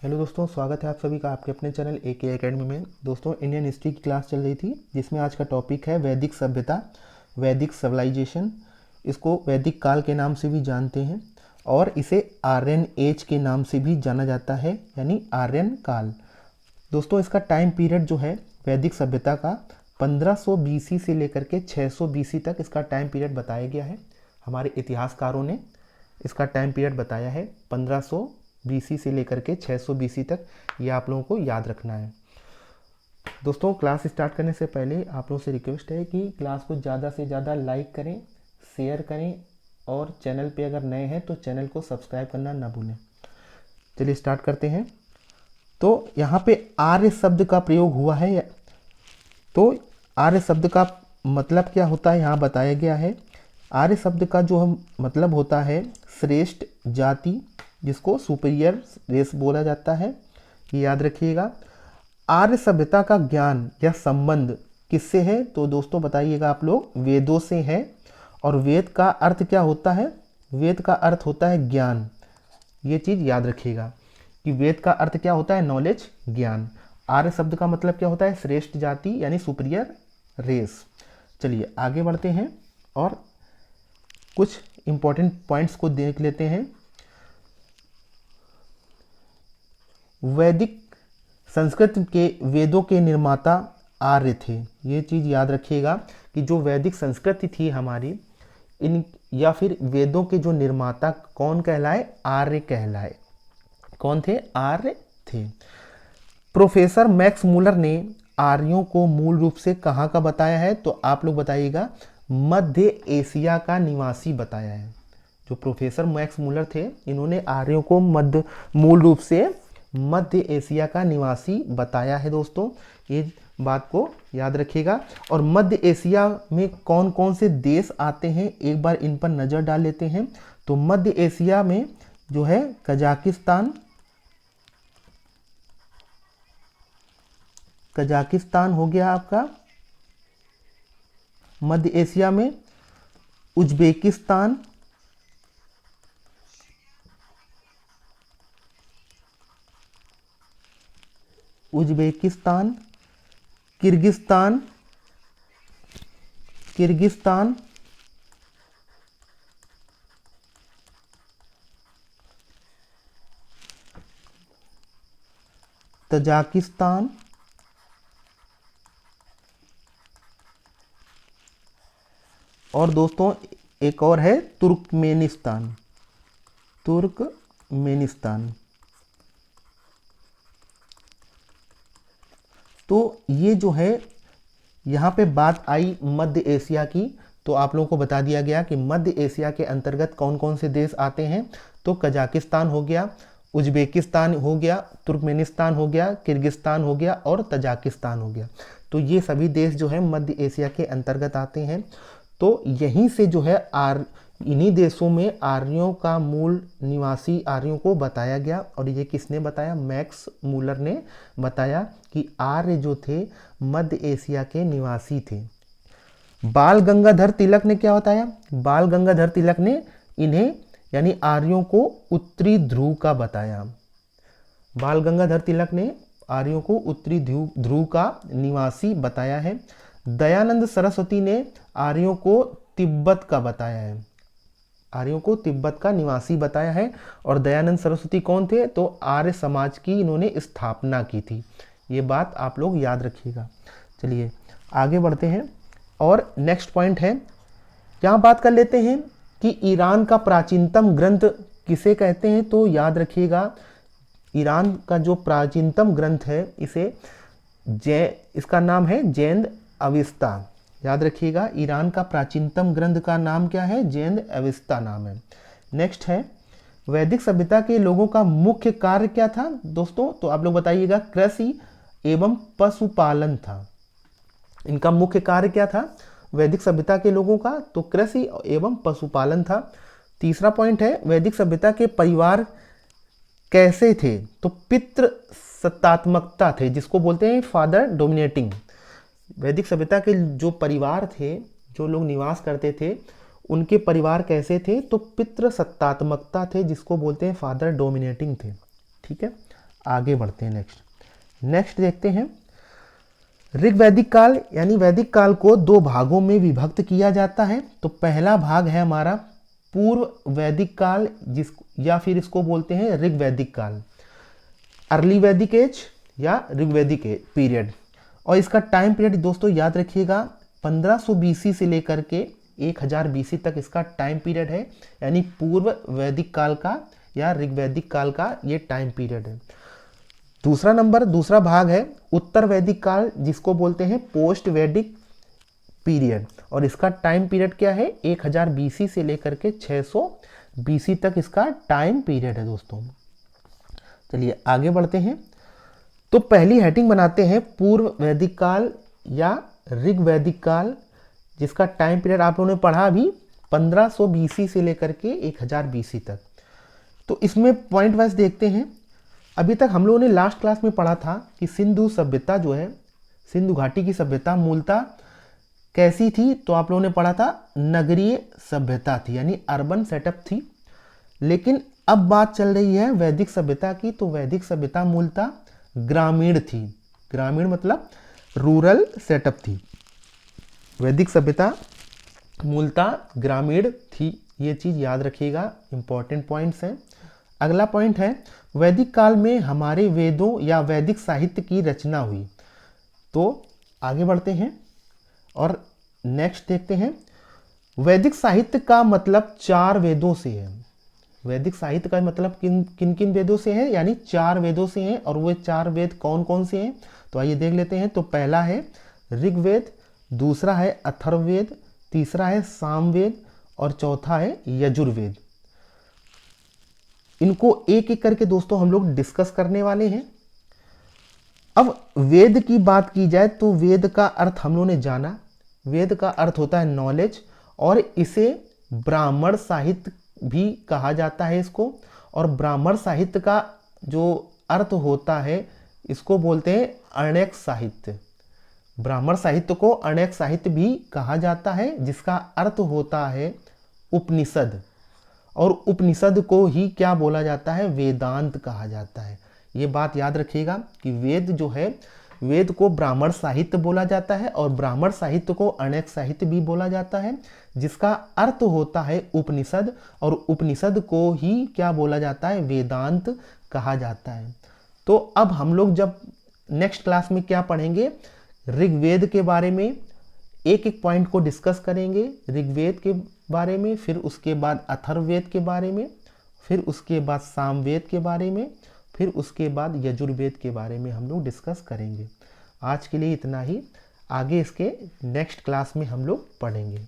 Hello दोस्तों, स्वागत है आप सभी का आपके अपने चैनल AK एकेडमी में। दोस्तों, इंडियन हिस्ट्री की क्लास चल रही थी जिसमें आज का टॉपिक है वैदिक सभ्यता, वैदिक सिविलाइजेशन। इसको वैदिक काल के नाम से भी जानते हैं और इसे आर्यन एज के नाम से भी जाना जाता है, यानी आर्यन काल। दोस्तों, इसका टाइम पीरियड जो है वैदिक सभ्यता का 1500 BC से लेकर के 600 BC तक इसका टाइम पीरियड बताया गया है। हमारे इतिहासकारों ने इसका टाइम पीरियड बताया है 1500 BC से लेकर के 600 BC तक। ये आप लोगों को याद रखना है। दोस्तों, क्लास स्टार्ट करने से पहले आप लोगों से रिक्वेस्ट है कि क्लास को ज़्यादा से ज़्यादा लाइक करें, शेयर करें और चैनल पे अगर नए हैं तो चैनल को सब्सक्राइब करना ना भूलें। चलिए स्टार्ट करते हैं। तो यहाँ पे आर्य शब्द का प्रयोग हुआ है। तो आर्य शब्द का मतलब क्या होता है यहाँ बताया गया है। आर्य शब्द का जो हम मतलब होता है श्रेष्ठ जाति, जिसको सुपीरियर रेस बोला जाता है। ये याद रखिएगा। आर्य सभ्यता का ज्ञान या संबंध किससे है? तो दोस्तों बताइएगा आप लोग, वेदों से है। और वेद का अर्थ क्या होता है? वेद का अर्थ होता है ज्ञान। ये चीज़ याद रखिएगा कि वेद का अर्थ क्या होता है? नॉलेज, ज्ञान। आर्य शब्द का मतलब क्या होता है? श्रेष्ठ जाति यानी सुपीरियर रेस। चलिए आगे बढ़ते हैं और कुछ इंपॉर्टेंट पॉइंट्स को देख लेते हैं। वैदिक संस्कृत के वेदों के निर्माता आर्य थे। ये चीज़ याद रखिएगा कि जो वैदिक संस्कृति थी हमारी, इन या फिर वेदों के जो निर्माता कौन कहलाए? आर्य कहलाए। कौन थे? आर्य थे। प्रोफेसर मैक्स मूलर ने आर्यों को मूल रूप से कहाँ का बताया है? तो आप लोग बताइएगा, मध्य एशिया का निवासी बताया है। जो प्रोफेसर मैक्स मूलर थे, इन्होंने आर्यों को मूल रूप से मध्य एशिया का निवासी बताया है। दोस्तों, ये बात को याद रखिएगा। और मध्य एशिया में कौन कौन से देश आते हैं, एक बार इन पर नज़र डाल लेते हैं। तो मध्य एशिया में जो है कजाकिस्तान हो गया आपका। मध्य एशिया में उज्बेकिस्तान, किर्गिस्तान, तजाकिस्तान और दोस्तों एक और है तुर्कमेनिस्तान। तो ये जो है, यहाँ पे बात आई मध्य एशिया की, तो आप लोगों को बता दिया गया कि मध्य एशिया के अंतर्गत कौन कौन से देश आते हैं। तो कजाकिस्तान हो गया, उज्बेकिस्तान हो गया, तुर्कमेनिस्तान हो गया, किर्गिस्तान हो गया और तजाकिस्तान हो गया। तो ये सभी देश जो है मध्य एशिया के अंतर्गत आते हैं। तो यहीं से जो है इन्हीं देशों में आर्यों का मूल निवासी आर्यों को बताया गया। और ये किसने बताया? मैक्स मूलर ने बताया कि आर्य जो थे मध्य एशिया के निवासी थे। बाल गंगाधर तिलक ने क्या बताया? बाल गंगाधर तिलक ने इन्हें यानी आर्यों को उत्तरी ध्रुव का बताया। बाल गंगाधर तिलक ने आर्यों को उत्तरी ध्रुव का निवासी बताया है। दयानंद सरस्वती ने आर्यों को तिब्बत का बताया है। आर्यों को तिब्बत का निवासी बताया है। और दयानंद सरस्वती कौन थे? तो आर्य समाज की इन्होंने स्थापना की थी। ये बात आप लोग याद रखिएगा। चलिए आगे बढ़ते हैं और नेक्स्ट पॉइंट है, यहाँ बात कर लेते हैं कि ईरान का प्राचीनतम ग्रंथ किसे कहते हैं। तो याद रखिएगा, ईरान का जो प्राचीनतम ग्रंथ है इसका नाम है जैन अविस्ता। याद रखिएगा, ईरान का प्राचीनतम ग्रंथ का नाम क्या है? जैन अविस्ता नाम है। नेक्स्ट है, वैदिक सभ्यता के लोगों का मुख्य कार्य क्या था? दोस्तों तो आप लोग बताइएगा, कृषि एवं पशुपालन था। इनका मुख्य कार्य क्या था वैदिक सभ्यता के लोगों का? तो कृषि एवं पशुपालन था। तीसरा पॉइंट है, वैदिक सभ्यता के परिवार कैसे थे? तो पितृ सत्तात्मकता थे, जिसको बोलते हैं फादर डोमिनेटिंग। वैदिक सभ्यता के जो परिवार थे, जो लोग निवास करते थे, उनके परिवार कैसे थे? तो पितृ सत्तात्मकता थे, जिसको बोलते हैं फादर डोमिनेटिंग थे। ठीक है, आगे बढ़ते हैं नेक्स्ट देखते हैं। ऋग वैदिक काल यानी वैदिक काल को दो भागों में विभक्त किया जाता है। तो पहला भाग है हमारा पूर्व वैदिक काल, या फिर इसको बोलते हैं ऋग वैदिक काल, अर्ली वैदिक एज या ऋग वैदिक पीरियड। और इसका टाइम पीरियड दोस्तों याद रखिएगा 1500 बीसी से लेकर के 1000 बीसी तक इसका टाइम पीरियड है, यानी पूर्व वैदिक काल का या ऋग वैदिक काल का ये टाइम पीरियड है। दूसरा भाग है उत्तर वैदिक काल, जिसको बोलते हैं पोस्ट वैदिक पीरियड, और इसका टाइम पीरियड क्या है 1000 बीसी से लेकर के 600 बीसी तक इसका टाइम पीरियड है दोस्तों। चलिए आगे बढ़ते हैं। तो पहली हेडिंग बनाते हैं पूर्व वैदिक काल या ऋग वैदिक काल, जिसका टाइम पीरियड आप लोगों ने पढ़ा अभी 1500 बीसी से लेकर के 1000 बीसी तक। तो इसमें पॉइंट वाइज देखते हैं। अभी तक हम लोगों ने लास्ट क्लास में पढ़ा था कि सिंधु सभ्यता जो है, सिंधु घाटी की सभ्यता मूलतः कैसी थी, तो आप लोगों ने पढ़ा था नगरीय सभ्यता थी, यानी अर्बन सेटअप थी। लेकिन अब बात चल रही है वैदिक सभ्यता की, तो वैदिक सभ्यता मूलतः ग्रामीण थी। ग्रामीण मतलब रूरल सेटअप थी। वैदिक सभ्यता मूलतः ग्रामीण थी, ये चीज़ याद रखिएगा, इंपॉर्टेंट पॉइंट्स हैं। अगला पॉइंट है वैदिक काल में हमारे वेदों या वैदिक साहित्य की रचना हुई। तो आगे बढ़ते हैं और नेक्स्ट देखते हैं। वैदिक साहित्य का मतलब 4 वेदों से है। वैदिक साहित्य का मतलब किन किन वेदों से है, यानी 4 वेदों से हैं। और वो 4 वेद कौन कौन से हैं, तो आइए देख लेते हैं। तो पहला है ऋग्वेद, दूसरा है अथर्ववेद, तीसरा है सामवेद और चौथा है यजुर्वेद। इनको एक एक करके दोस्तों हम लोग डिस्कस करने वाले हैं। अब वेद की बात की जाए तो वेद का अर्थ हम लोगों ने जाना। वेद का अर्थ होता है नॉलेज, और इसे ब्राह्मण साहित्य भी कहा जाता है इसको। और ब्राह्मण साहित्य का जो अर्थ होता है इसको बोलते हैं अण्यक साहित्य। ब्राह्मण साहित्य को अण्यक साहित्य भी कहा जाता है, जिसका अर्थ होता है उपनिषद। और उपनिषद को ही क्या बोला जाता है, वेदांत कहा जाता है। ये बात याद रखिएगा कि वेद जो है, वेद को ब्राह्मण साहित्य बोला जाता है और ब्राह्मण साहित्य को अण्यक साहित्य भी बोला जाता है, जिसका अर्थ होता है उपनिषद। और उपनिषद को ही क्या बोला जाता है, वेदांत कहा जाता है। तो अब हम लोग जब नेक्स्ट क्लास में क्या पढ़ेंगे, ऋग्वेद के बारे में एक एक पॉइंट को डिस्कस करेंगे। ऋग्वेद के बारे में, फिर उसके बाद अथर्ववेद के बारे में, फिर उसके बाद सामवेद के बारे में, फिर उसके बाद यजुर्वेद के बारे में हम लोग डिस्कस करेंगे। आज के लिए इतना ही, आगे इसके नेक्स्ट क्लास में हम लोग पढ़ेंगे।